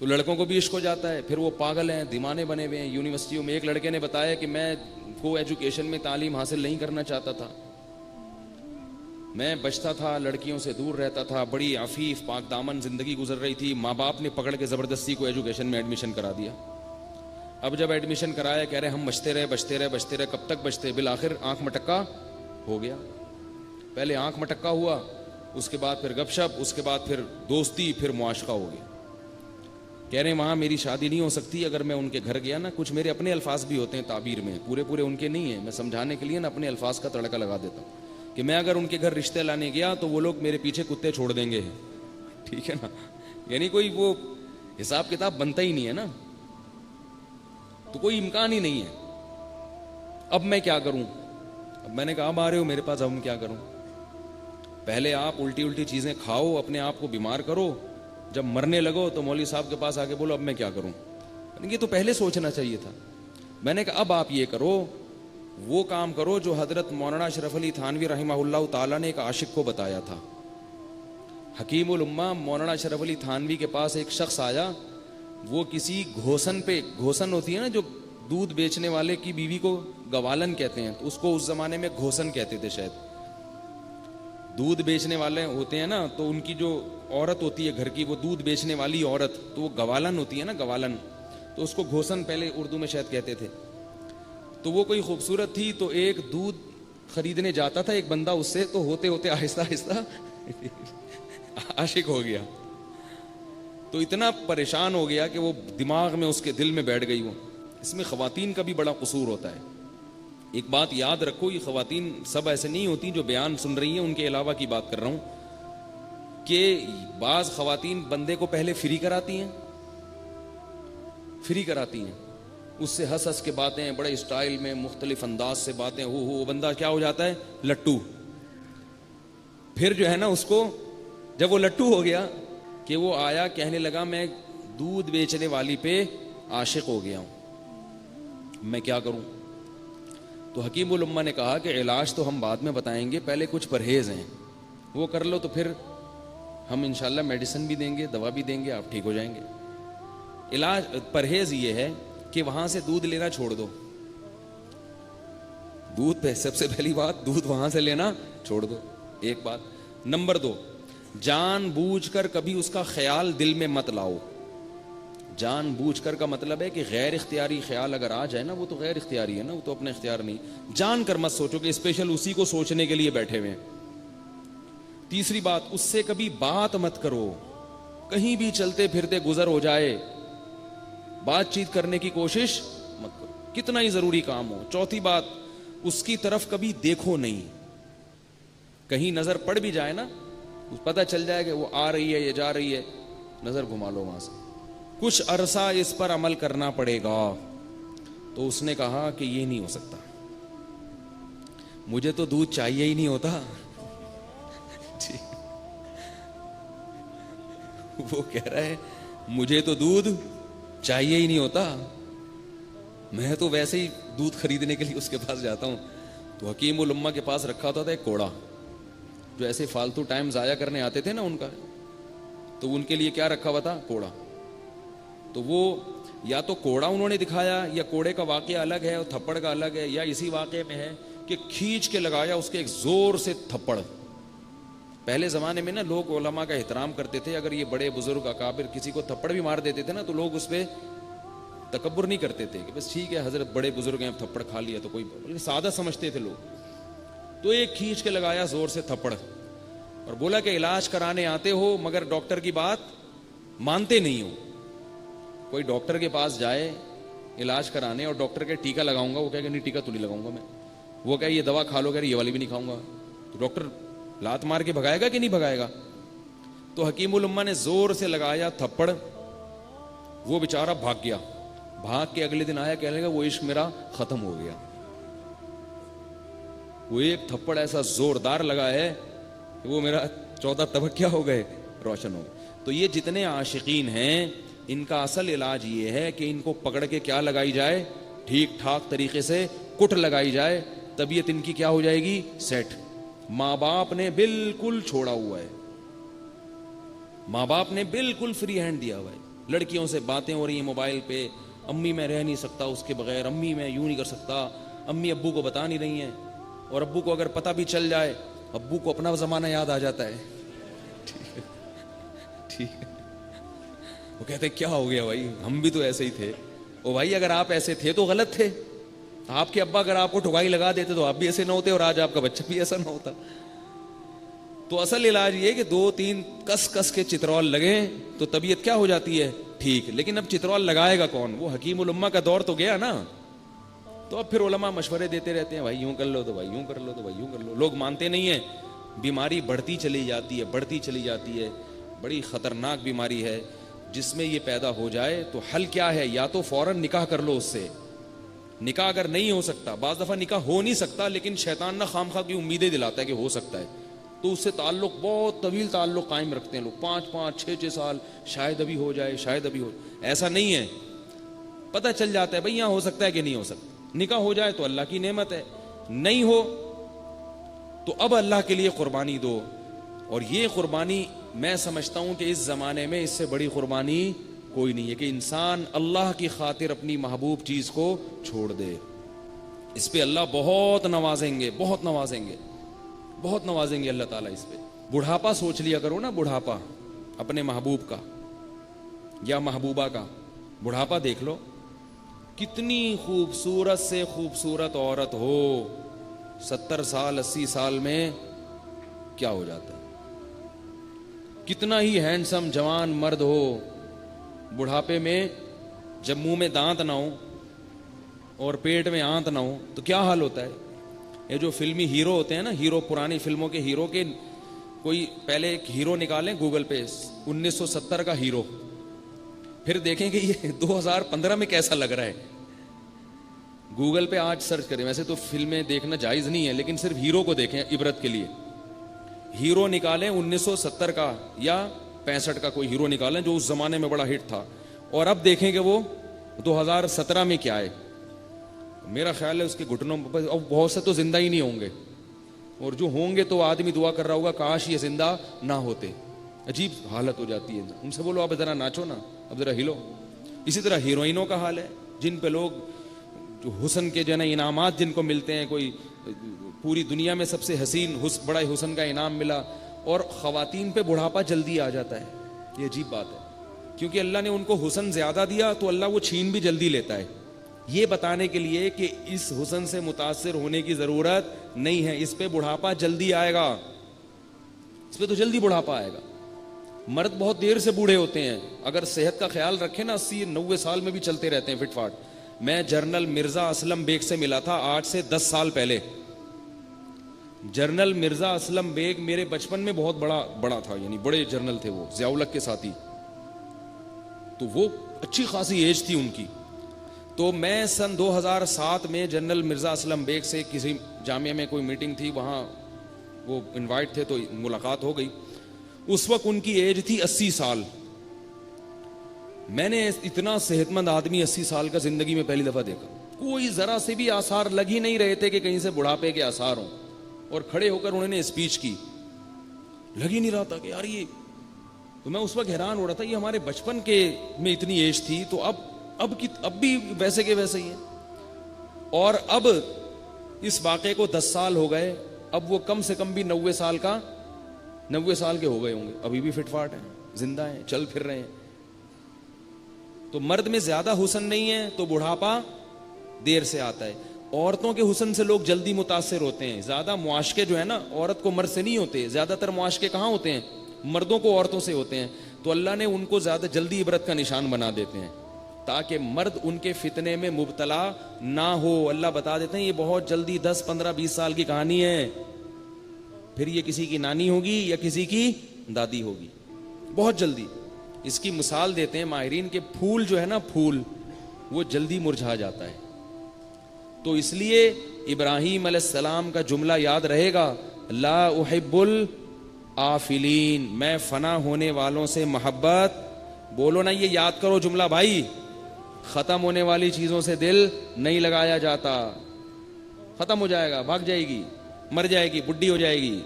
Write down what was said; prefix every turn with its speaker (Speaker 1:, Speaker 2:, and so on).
Speaker 1: تو لڑکوں کو بھی عشق ہو جاتا ہے، پھر وہ پاگل ہیں، دیوانے بنے ہوئے ہیں یونیورسٹیوں میں۔ ایک لڑکے نے بتایا کہ میں کو ایجوکیشن میں تعلیم حاصل نہیں کرنا چاہتا تھا، میں بچتا تھا، لڑکیوں سے دور رہتا تھا، بڑی عفیف پاک دامن زندگی گزر رہی تھی، ماں باپ نے پکڑ کے زبردستی کو ایجوکیشن میں ایڈمیشن کرا دیا۔ اب جب ایڈمیشن کرایا کہہ رہے ہم بچتے رہے، کب تک بچتے، بالآخر آنکھ مٹکا ہو گیا۔ پہلے آنکھ مٹکا ہوا، اس کے بعد پھر گپ شپ، اس کے بعد پھر دوستی، پھر معاشقہ ہو گیا۔ کہہ رہے ہیں وہاں میری شادی نہیں ہو سکتی، اگر میں ان کے گھر گیا نا، کچھ میرے اپنے الفاظ بھی ہوتے ہیں تعبیر میں، پورے ان کے نہیں ہیں، میں سمجھانے کے لیے نا اپنے الفاظ کا تڑکا لگا دیتا ہوں کہ میں اگر ان کے گھر رشتے لانے گیا تو وہ لوگ میرے پیچھے کتے چھوڑ دیں گے، ٹھیک ہے نا، یعنی کوئی وہ حساب کتاب بنتا ہی نہیں ہے نا، تو کوئی امکان ہی نہیں ہے۔ اب میں کیا کروں؟ اب میں نے کہا اب آ رہے ہو میرے پاس، اب ہم کیا کروں؟ پہلے آپ الٹی چیزیں کھاؤ، اپنے آپ کو بیمار کرو، جب مرنے لگو تو مولوی صاحب کے پاس آ کے بولو اب میں کیا کروں؟ یہ تو پہلے سوچنا چاہیے تھا۔ میں نے کہا اب آپ یہ کرو، وہ کام کرو جو حضرت مولانا اشرف علی تھانوی رحمہ اللہ تعالیٰ نے ایک عاشق کو بتایا تھا۔ حکیم الامہ مولانا اشرف علی تھانوی کے پاس ایک شخص آیا، وہ کسی گھوسن پہ، گھوسن ہوتی ہے نا جو دودھ بیچنے والے کی بیوی کو گوالن کہتے ہیں، تو اس کو اس زمانے میں گھوسن کہتے تھے شاید، دودھ بیچنے والے ہوتے ہیں نا، تو ان کی جو عورت ہوتی ہے گھر کی، وہ دودھ بیچنے والی عورت، تو وہ گوالن ہوتی ہے نا، گوالن، تو اس کو گھوسن پہلے اردو میں شاید کہتے تھے۔ تو وہ کوئی خوبصورت تھی، تو ایک دودھ خریدنے جاتا تھا ایک بندہ اس سے، تو ہوتے ہوتے آہستہ آہستہ عاشق ہو گیا، تو اتنا پریشان ہو گیا کہ وہ دماغ میں اس کے دل میں بیٹھ گئی وہ۔ اس میں خواتین کا بھی بڑا قصور ہوتا ہے۔ ایک بات یاد رکھو، یہ خواتین سب ایسے نہیں ہوتی جو بیان سن رہی ہیں، ان کے علاوہ کی بات کر رہا ہوں کہ بعض خواتین بندے کو پہلے فری کراتی ہیں، اس سے ہنس ہنس کے باتیں، بڑے اسٹائل میں مختلف انداز سے باتیں، ہو بندہ کیا ہو جاتا ہے؟ لٹو۔ پھر جو ہے نا اس کو جب وہ لٹو ہو گیا کہ وہ آیا کہنے لگا میں دودھ بیچنے والی پہ عاشق ہو گیا ہوں، میں کیا کروں؟ تو حکیم الامہ نے کہا کہ علاج تو ہم بعد میں بتائیں گے، پہلے کچھ پرہیز ہیں وہ کر لو، تو پھر ہم انشاءاللہ میڈیسن بھی دیں گے، دوا بھی دیں گے، آپ ٹھیک ہو جائیں گے۔ علاج پرہیز یہ ہے کہ وہاں سے دودھ لینا چھوڑ دو، دودھ پہ سب سے پہلی بات، دودھ وہاں سے لینا چھوڑ دو، ایک بات۔ نمبر 2، جان بوجھ کر کبھی اس کا خیال دل میں مت لاؤ۔ جان بوجھ کر کا مطلب ہے کہ غیر اختیاری خیال اگر آ جائے نا، وہ تو غیر اختیاری ہے نا، وہ تو اپنے اختیار نہیں، جان کر مت سوچو کہ اسپیشل اسی کو سوچنے کے لیے بیٹھے ہوئے ہیں۔ تیسری بات، اس سے کبھی بات مت کرو، کہیں بھی چلتے پھرتے گزر ہو جائے، بات چیت کرنے کی کوشش مت کرو، کتنا ہی ضروری کام ہو۔ چوتھی بات، اس کی طرف کبھی دیکھو نہیں، کہیں نظر پڑ بھی جائے نا، پتہ چل جائے کہ وہ آ رہی ہے یا جا رہی ہے، نظر گھما لو وہاں سے، کچھ عرصہ اس پر عمل کرنا پڑے گا۔ تو اس نے کہا کہ یہ نہیں ہو سکتا، مجھے تو دودھ چاہیے ہی نہیں ہوتا۔ وہ کہہ رہا ہے مجھے تو دودھ چاہیے ہی نہیں ہوتا، میں تو ویسے ہی دودھ خریدنے کے لیے اس کے پاس جاتا ہوں۔ تو حکیم الامہ کے پاس رکھا ہوتا تھا ایک کوڑا، جو ایسے فالتو ٹائم ضائع کرنے آتے تھے نا ان کا، تو ان کے لیے کیا رکھا ہوا تھا؟ کوڑا۔ تو وہ یا تو کوڑا انہوں نے دکھایا، یا کوڑے کا واقعہ الگ ہے اور تھپڑ کا الگ ہے، یا اسی واقعے میں ہے کہ کھینچ کے لگایا اس کے ایک زور سے تھپڑ۔ پہلے زمانے میں نا لوگ علماء کا احترام کرتے تھے، اگر یہ بڑے بزرگ اکابر کسی کو تھپڑ بھی مار دیتے تھے نا، تو لوگ اس پہ تکبر نہیں کرتے تھے کہ بس ٹھیک ہے حضرت بڑے بزرگ ہیں، تھپڑ کھا لیا تو کوئی، سادہ سمجھتے تھے لوگ۔ تو ایک کھینچ کے لگایا زور سے تھپڑ، اور بولا کہ علاج کرانے آتے ہو مگر ڈاکٹر کی بات مانتے نہیں ہو۔ کوئی ڈاکٹر کے پاس جائے علاج کرانے اور ڈاکٹر کے ٹیکا لگاؤں گا، وہ کہے کہ نہیں ٹیکا تو نہیں لگاؤں گا میں، وہ کہے یہ دوا کھا لو، کہہ یہ والی بھی نہیں کھاؤں گا، تو ڈاکٹر لات مار کے بھگائے گا کہ نہیں بھگائے گا؟ تو حکیم الامہ نے زور سے لگایا تھپڑ، وہ بیچارہ بھاگ گیا، بھاگ کے اگلے دن آیا کہنے لگا وہ عشق میرا ختم ہو گیا، وہ ایک تھپڑ ایسا زوردار لگا ہے کہ وہ میرا 14 طبق کیا ہو گئے، روشن ہو گئے۔ تو یہ جتنے عاشقین ہیں ان کا اصل علاج یہ ہے کہ ان کو پکڑ کے کیا لگائی جائے؟ ٹھیک ٹھاک طریقے سے کٹ لگائی جائے، طبیعت ان کی کیا ہو جائے گی؟ سیٹ۔ ماں باپ نے بالکل چھوڑا ہوا ہے، ماں باپ نے بالکل فری ہینڈ دیا ہوا ہے، لڑکیوں سے باتیں ہو رہی ہیں موبائل پہ, امی میں رہ نہیں سکتا اس کے بغیر, امی میں یوں نہیں کر سکتا, امی ابو کو بتا نہیں رہی ہیں, اور ابو کو اگر پتہ بھی چل جائے ابو کو اپنا زمانہ یاد آ جاتا ہے. ٹھیک ہے, وہ کہتے کیا ہو گیا بھائی, ہم بھی تو ایسے ہی تھے. او بھائی اگر آپ ایسے تھے تو غلط تھے, آپ کے ابا اگر آپ کو ٹھکائی لگا دیتے تو آپ بھی ایسے نہ ہوتے, اور آج آپ کا بچہ بھی ایسا نہ ہوتا. تو اصل علاج یہ کہ 2-3 کس کس کے چترول لگیں تو طبیعت کیا ہو جاتی ہے, ٹھیک. لیکن اب چترول لگائے گا کون؟ وہ حکیم الامہ کا دور تو گیا نا. تو اب پھر علماء مشورے دیتے رہتے ہیں, بھائی یوں کر لو تو بھائی یوں کر لو, تو بھائی یوں کر لو. لوگ مانتے نہیں ہیں, بیماری بڑھتی چلی جاتی ہے, بڑھتی چلی جاتی ہے. بڑی خطرناک بیماری ہے. جس میں یہ پیدا ہو جائے تو حل کیا ہے؟ یا تو فوراً نکاح کر لو اس سے. نکاح اگر نہیں ہو سکتا, بعض دفعہ نکاح ہو نہیں سکتا لیکن شیطان نہ خام خواہ کی امیدیں دلاتا ہے کہ ہو سکتا ہے, تو اس سے تعلق, بہت طویل تعلق قائم رکھتے ہیں لوگ, 5-5 6-6 سال, شاید ابھی ہو جائے, شاید ابھی ہو جائے. ایسا نہیں ہے, پتہ چل جاتا ہے بھئی یہاں ہو سکتا ہے کہ نہیں ہو سکتا. نکاح ہو جائے تو اللہ کی نعمت ہے, نہیں ہو تو اب اللہ کے لیے قربانی دو. اور یہ قربانی میں سمجھتا ہوں کہ اس زمانے میں اس سے بڑی قربانی کوئی نہیں ہے کہ انسان اللہ کی خاطر اپنی محبوب چیز کو چھوڑ دے. اس پہ اللہ بہت نوازیں گے, بہت نوازیں گے, بہت نوازیں گے اللہ تعالیٰ اس پہ. بڑھاپا سوچ لیا کرو نا, بڑھاپا اپنے محبوب کا یا محبوبہ کا بڑھاپا دیکھ لو. کتنی خوبصورت سے خوبصورت عورت ہو, 70 سال 80 سال میں کیا ہو جاتا ہے. کتنا ہی ہینڈسم جوان مرد ہو, بڑھاپے میں جب منہ میں دانت نہ ہو اور پیٹ میں آنت نہ ہو تو کیا حال ہوتا ہے. یہ جو فلمی ہیرو ہوتے ہیں نا, ہیرو, پرانی فلموں کے ہیرو کے, کوئی پہلے ایک ہیرو نکالیں گوگل پہ 1970 کا ہیرو, پھر دیکھیں کہ یہ 2015 میں کیسا لگ رہا ہے. گوگل پہ آج سرچ کریں, ویسے تو فلمیں دیکھنا جائز نہیں ہے لیکن صرف ہیرو کو دیکھیں عبرت کے لیے. ہیرو نکالیں 1970 کا یا 65 کا, کوئی ہیرو نکالیں جو اس زمانے میں بڑا ہٹ تھا, اور اب دیکھیں کہ وہ 2017 میں کیا ہے. میرا خیال ہے اس کے گھٹنوں, اب بہت سے تو زندہ ہی نہیں ہوں گے, اور جو ہوں گے تو آدمی دعا کر رہا ہوگا کاش یہ زندہ نہ ہوتے. عجیب حالت ہو جاتی ہے. ان سے بولو اب ذرا ناچو نا, اب ذرا ہلو. اسی طرح ہیروئنوں کا حال ہے, جن پہ لوگ جو حسن کے جو ہے نا انعامات جن کو ملتے ہیں, کوئی پوری دنیا میں سب سے حسین بڑا حسن کا انعام ملا, اور خواتین پہ بڑھاپا جلدی آ جاتا ہے. یہ عجیب بات ہے, کیونکہ اللہ نے ان کو حسن زیادہ دیا تو اللہ وہ چھین بھی جلدی لیتا ہے, یہ بتانے کے لیے کہ اس حسن سے متاثر ہونے کی ضرورت نہیں ہے, اس پہ بڑھاپا جلدی آئے گا, اس پہ تو جلدی بڑھاپا آئے گا. مرد بہت دیر سے بوڑھے ہوتے ہیں, اگر صحت کا خیال رکھے نا 80-90 سال میں بھی چلتے رہتے ہیں فٹ فاٹ. میں جنرل مرزا اسلم بیگ سے ملا تھا آج سے 10 سال پہلے. جنرل مرزا اسلم بیگ میرے بچپن میں بہت بڑا تھا, یعنی بڑے جنرل تھے وہ, ضیاء الحق کے ساتھی, تو وہ اچھی خاصی ایج تھی ان کی. تو میں سن 2007 میں جنرل مرزا اسلم بیگ سے کسی جامعہ میں کوئی میٹنگ تھی, وہاں وہ انوائٹ تھے تو ملاقات ہو گئی. اس وقت ان کی ایج تھی 80 سال. میں نے اتنا صحت مند آدمی 80 سال کا زندگی میں پہلی دفعہ دیکھا. کوئی ذرا سے بھی آثار لگ ہی نہیں رہے تھے کہ کہیں سے بڑھاپے کے آثار ہوں, اور کھڑے ہو کر انہوں نے اسپیچ کی, لگ ہی نہیں رہا تھا کہ یار یہ. تو میں اس وقت حیران ہو رہا تھا, یہ ہمارے بچپن کے میں اتنی ایج تھی, تو اب بھی ویسے کے ویسے ہی ہیں. اور اب اس واقعے کو 10 سال ہو گئے, اب وہ کم سے کم بھی 90 سال کے ہو گئے ہوں گے, ابھی بھی فٹ فاٹ ہیں, زندہ ہیں, چل پھر رہے ہیں. تو مرد میں زیادہ حسن نہیں ہے تو بڑھاپا دیر سے آتا ہے. عورتوں کے حسن سے لوگ جلدی متاثر ہوتے ہیں. زیادہ معاشقے جو ہے نا, عورت کو مرد سے نہیں ہوتے, زیادہ تر معاشقے کہاں ہوتے ہیں, مردوں کو عورتوں سے ہوتے ہیں. تو اللہ نے ان کو زیادہ جلدی عبرت کا نشان بنا دیتے ہیں تاکہ مرد ان کے فتنے میں مبتلا نہ ہو. اللہ بتا دیتے ہیں یہ بہت جلدی 10 15 20 سال کی کہانی ہے, پھر یہ کسی کی نانی ہوگی یا کسی کی دادی ہوگی, بہت جلدی. اس کی مثال دیتے ہیں ماہرین کے, پھول جو ہے نا, پھول وہ جلدی مرجھا جاتا ہے. تو اس لیے ابراہیم علیہ السلام کا جملہ یاد رہے گا, لا احب الآفلین, میں فنا ہونے والوں سے محبت. بولو نا, یہ یاد کرو جملہ بھائی, ختم ہونے والی چیزوں سے دل نہیں لگایا جاتا. ختم ہو جائے گا, بھاگ جائے گی, مر جائے گی, بڈھی ہو جائے گی,